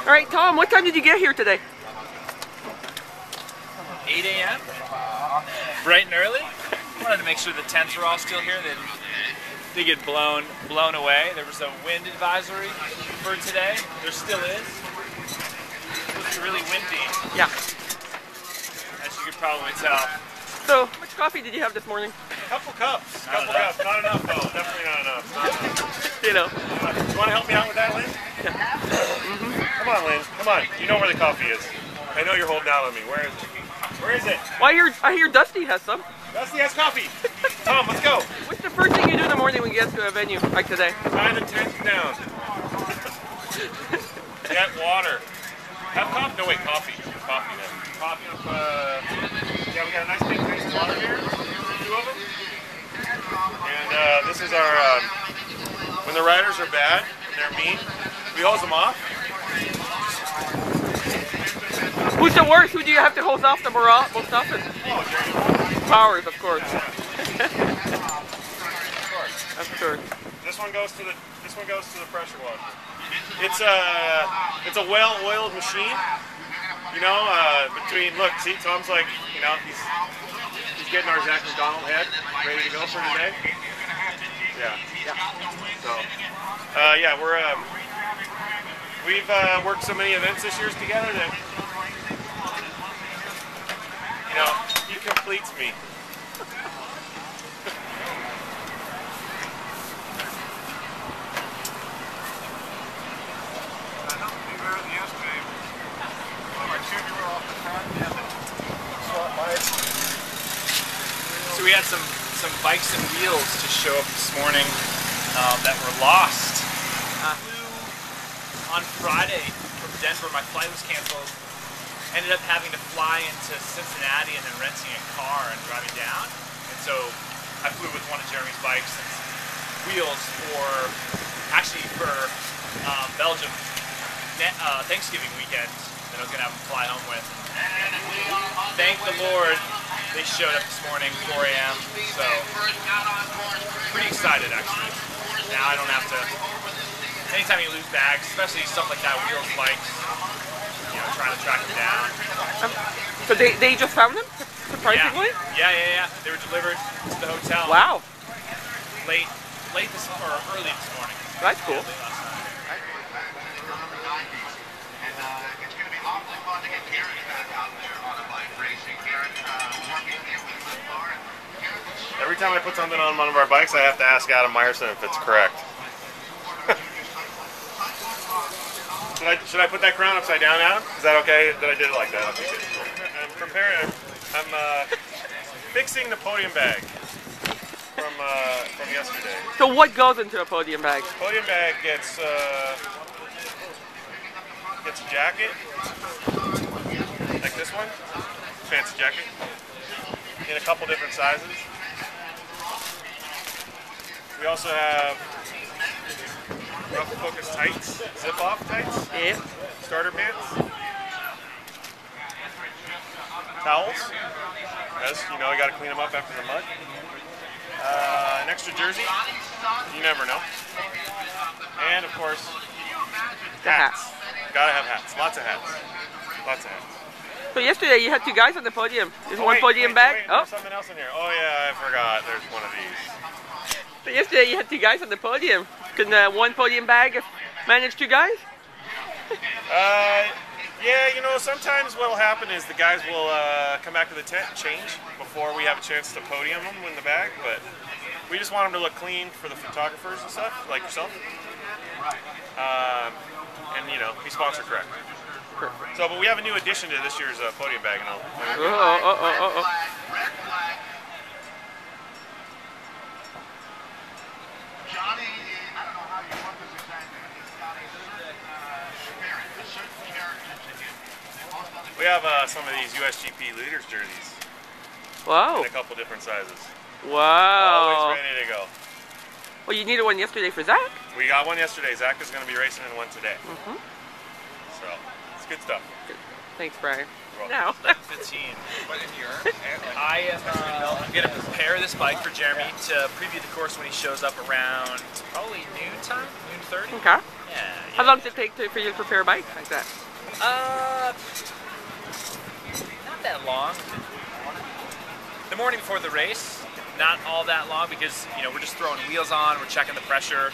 All right, Tom, what time did you get here today? 8 a.m. Bright and early. Wanted to make sure the tents were all still here. They get blown away. There was a wind advisory for today. There still is. It's really windy. Yeah. As you could probably tell. So, how much coffee did you have this morning? A couple cups. Not enough, though. Definitely not enough. You know. You want to help me out with that, Lynn? Yeah. Come on, Lynn. Come on. You know where the coffee is. I know you're holding out on me. Where is it? Where is it? Well, I hear Dusty has some. Dusty has coffee. Tom, let's go. What's the first thing you do in the morning when you get to a venue like today? Tie the tent down. Get water. Have coffee. No, wait, coffee. Coffee then. Coffee with, yeah, we got a nice big case of water here. 2 of them. And this is our, when the riders are bad and they're mean, we hose them off. Who's the worst? Who do you have to hose off the most often? Oh, Jerry. Powers, of course. Of That's true. This one goes to the pressure washer. It's a well-oiled machine. You know, look, see, Tom's like, you know, he's getting our Zach McDonald head ready to go for today. Yeah. So, yeah, we've worked so many events this year together that, you know, he completes me. So we had some bikes and wheels to show up this morning that were lost. On Friday from Denver, my flight was canceled. Ended up having to fly into Cincinnati and then renting a car and driving down. And so I flew with one of Jeremy's bikes and wheels for Belgium Thanksgiving weekend that I was going to have him fly home with. Thank the Lord they showed up this morning, 4 a.m. So pretty excited actually. Now I don't have to, anytime you lose bags, especially stuff like that, wheels, bikes, you know, trying to track them down. So they just found them, surprisingly? Yeah. They were delivered to the hotel. Wow. Early this morning. That's cool. Every time I put something on one of our bikes, I have to ask Adam Meyerson if it's correct. Should I put that crown upside down, Adam? Is that okay that I did it like that? Okay, good. I'm fixing the podium bag from yesterday. So what goes into a podium bag? Podium bag gets a jacket, like this one, fancy jacket, in a couple different sizes. We also have Rapha-Focus tights, zip-off tights, starter pants, towels, as you know, you got to clean them up after the mud. An extra jersey, you never know. And of course, hats. Gotta have hats, lots of hats. So yesterday you had 2 guys on the podium. There's one podium bag. There's something else in here. Oh yeah, I forgot. There's one of these. So yesterday you had 2 guys on the podium. Can one podium bag manage 2 guys? Yeah, you know, sometimes what'll happen is the guys will come back to the tent and change before we have a chance to podium them in the bag, but we just want them to look clean for the photographers and stuff, like yourself. And, you know, be sponsor correct. Perfect. So, but we have a new addition to this year's podium bag, and I'll... We have some of these USGP leaders jerseys. Wow. In a couple different sizes. Wow. Always ready to go. Well, you needed one yesterday for Zach. We got one yesterday. Zach is going to be racing in one today. So, it's good stuff. Good. Thanks, Brian. Now. 15. I'm going to prepare this bike for Jeremy to preview the course when he shows up around probably noon time, noon 30. Okay. Yeah. How long does it take for you to prepare a bike like that? Not that long. The morning before the race, not all that long because, you know, we're just throwing wheels on, we're checking the pressure.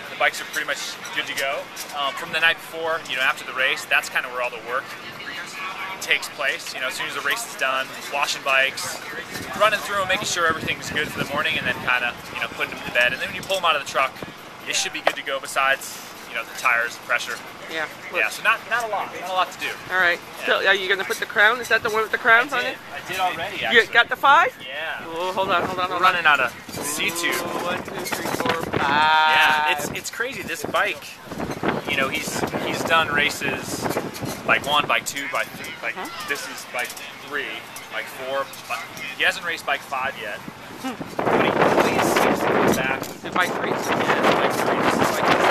The bikes are pretty much good to go. From the night before, you know, after the race, that's kind of where all the work takes place. You know, as soon as the race is done, washing bikes, running through them, making sure everything's good for the morning, and then kind of, you know, putting them to bed. And then when you pull them out of the truck, it should be good to go besides, you know, the tires, the pressure. Yeah. Yeah, so not a lot to do. All right. Yeah. So are you going to put the crown? Is that the one with the crowns on it? I did already, actually. You got the 5? Yeah. Oh, hold on. We're running out of C2. 1, 2, 3, 4, 5. Yeah, it's crazy. This bike, you know, he's done races bike 1, bike 2, bike 3. This is bike 3, bike 4. He hasn't raced bike 5 yet. But he always seems to come back. The bike 3? Yeah, bike 3. This is bike 3.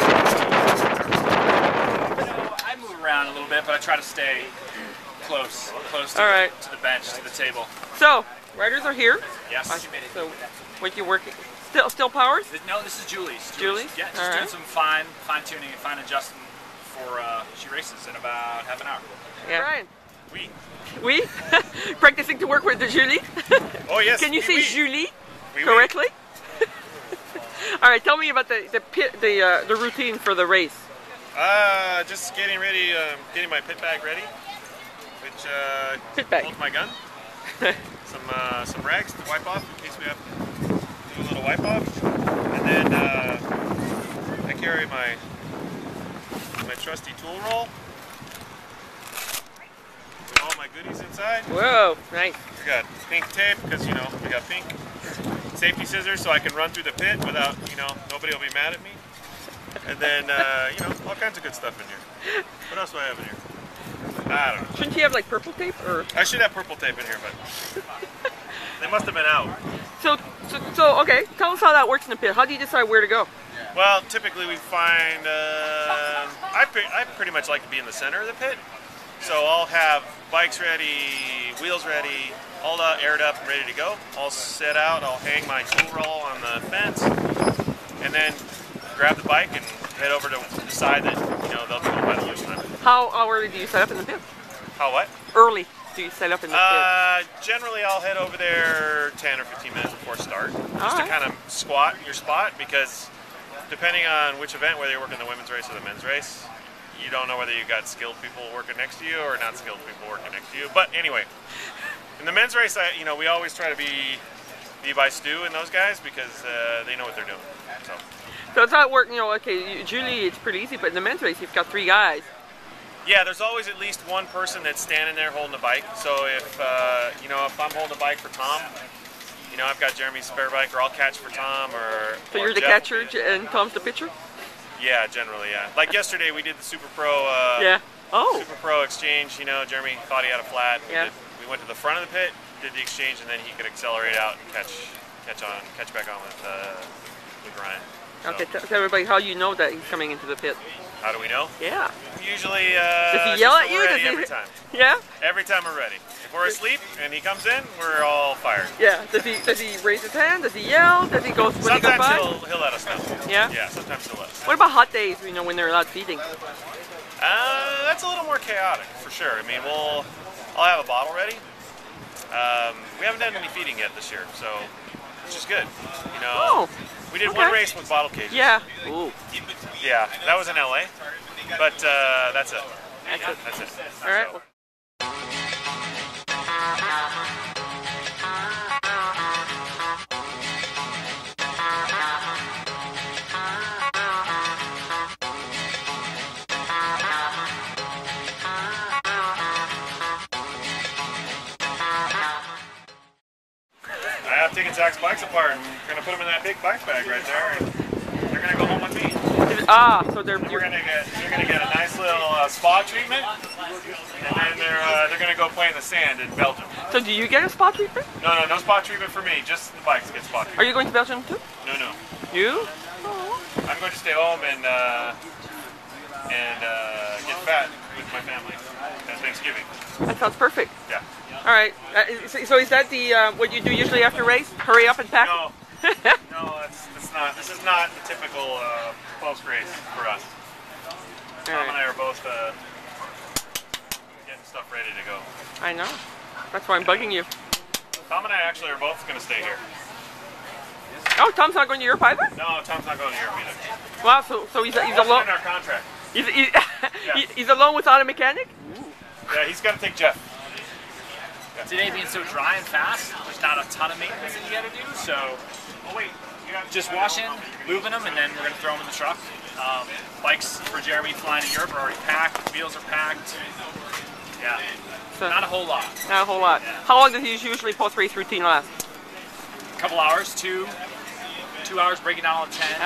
You know, I move around a little bit, but I try to stay close to the bench, to the table. So, riders are here. Yes. So, what you working? Still powers? No, this is Julie's. Julie's? Yeah, she's doing some fine tuning and fine adjusting for she races in about half an hour. Yeah. Brian. We. Practicing to work with the Julie. Oh yes. Can you say Julie Oui. correctly? All right. Tell me about the routine for the race. Just getting ready, getting my pit bag ready, which Pit bag. holds my gun. Some rags to wipe off in case we have to do a little wipe off, and then I carry my trusty tool roll with all my goodies inside. Whoa, nice. We got pink tape because, you know, we got pink safety scissors so I can run through the pit without, you know, nobody will be mad at me. And then, you know, all kinds of good stuff in here. What else do I have in here? I don't know. Shouldn't you have like purple tape or? I should have purple tape in here, but they must have been out. So okay, tell us how that works in the pit. How do you decide where to go? Well, typically we find, I pretty much like to be in the center of the pit. So I'll have bikes ready, wheels ready, all aired up and ready to go. All set out, I'll hang my tool roll on the fence, and then grab the bike and head over to the side that, you know, they'll be by the loose time. How early do you set up in the pit? How what? Early do you set up in the pit? Generally I'll head over there 10 or 15 minutes before start, just to kind of squat your spot, because depending on which event, whether you're working the women's race or the men's race, you don't know whether you got skilled people working next to you or not skilled people working next to you. But anyway, in the men's race, you know, we always try to be by Stu and those guys because they know what they're doing. So it's not working, you know, okay, Julie, it's pretty easy, but in the men's race, you've got 3 guys. Yeah, there's always at least one person that's standing there holding the bike. So if, you know, if I'm holding the bike for Tom, you know, I've got Jeremy's spare bike, or I'll catch for Tom, or So you're the Jeff catcher and Tom's the pitcher? Yeah, generally, yeah. Like yesterday, we did the Super Pro. Super Pro exchange. You know, Jeremy thought he had a flat. We went to the front of the pit, did the exchange, and then he could accelerate out and catch back on with Ryan. So. Okay, tell everybody how you know that he's coming into the pit. How do we know? Yeah. Usually, does he yell at you? Every time. Yeah. Every time we're ready. If we're asleep and he comes in, we're all fired. Yeah. Does he raise his hand? Does he yell? Does he go? Sometimes he'll let us know. Yeah. Yeah. Sometimes he'll let us know. What about hot days? You know, when they're not feeding. That's a little more chaotic for sure. I mean, I'll have a bottle ready. We haven't done any feeding yet this year, so which is good. You know. We did one race with bottle cages. Yeah. Ooh. Yeah, that was in LA. But that's it. That's it. All right. I've taken Zach's bikes apart and we're gonna put them in that big bike bag right there, and they're gonna go home with me. So they're gonna get a nice little spa treatment, and then they're gonna go play in the sand in Belgium. So do you get a spa treatment? No spa treatment for me. Just the bikes get spa treatment. Are you going to Belgium too? No. You? I'm going to stay home and get fat with my family at Thanksgiving. That sounds perfect. Yeah. All right. So is that the what you do usually after race? Hurry up and pack? No, that's not. This is not the typical post race for us. Tom and I are both getting stuff ready to go. I know. That's why I'm bugging you. Tom and I actually are both going to stay here. Oh, Tom's not going to Europe either? No, Tom's not going to Europe either. Wow, so he's alone. In our contract. He's alone with auto mechanic? Yeah, he's got to take Jeff. Yeah. Today being so dry and fast, there's not a ton of maintenance that you got to do, so just washing, lubing them, and then we're going to throw them in the truck. Bikes for Jeremy flying to Europe are already packed, wheels are packed. Yeah, so not a whole lot. Not a whole lot. Yeah. How long does his usually post-race routine last? A couple hours, two hours breaking down all 10.